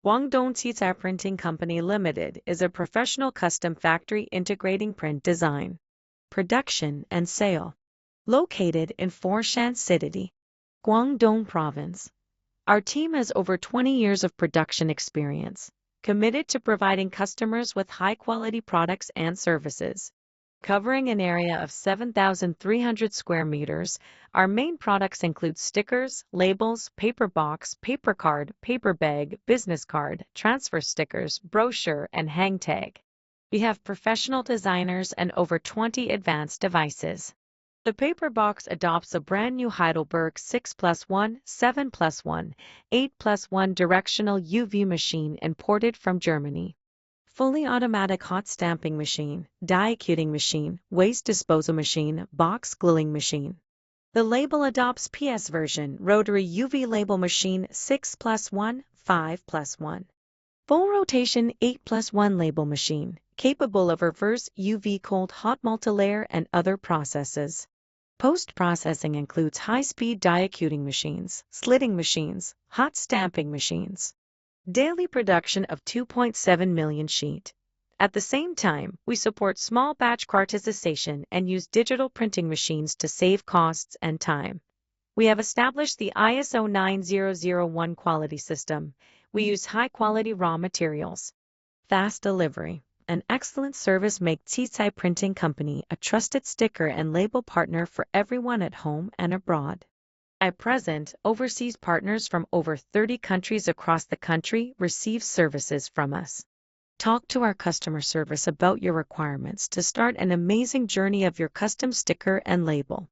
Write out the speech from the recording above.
Wangdong Zitai Printing Company Limited is a professional custom factory integrating print design, production, and sale. Located in Foshan City, Guangdong Province. Our team has over 20 years of production experience, committed to providing customers with high-quality products and services. Covering an area of 7,300 square meters, our main products include stickers, labels, paper box, paper card, paper bag, business card, transfer stickers, brochure, and hang tag. We have professional designers and over 20 advanced devices. The paper box adopts a brand new Heidelberg 6+1, 7+1, 8+1 directional UV machine imported from Germany. Fully automatic hot stamping machine, die cuting machine, waste disposal machine, box gluing machine. The label adopts PS version rotary UV label machine 6+1, 5+1. Full rotation 8+1 label machine, capable of reverse UV cold hot multilayer and other processes. Post-processing includes high-speed die cuting machines, slitting machines, hot stamping machines. Daily production of 2.7 million sheet. At the same time, we support small batch cartization and use digital printing machines to save costs and time. We have established the ISO 9001 quality system. We use high-quality raw materials. Fast delivery and excellent service make Zitai Printing Company a trusted sticker and label partner for everyone at home and abroad. At present, overseas partners from over 30 countries across the country receive services from us. Talk to our customer service about your requirements to start an amazing journey of your custom sticker and label.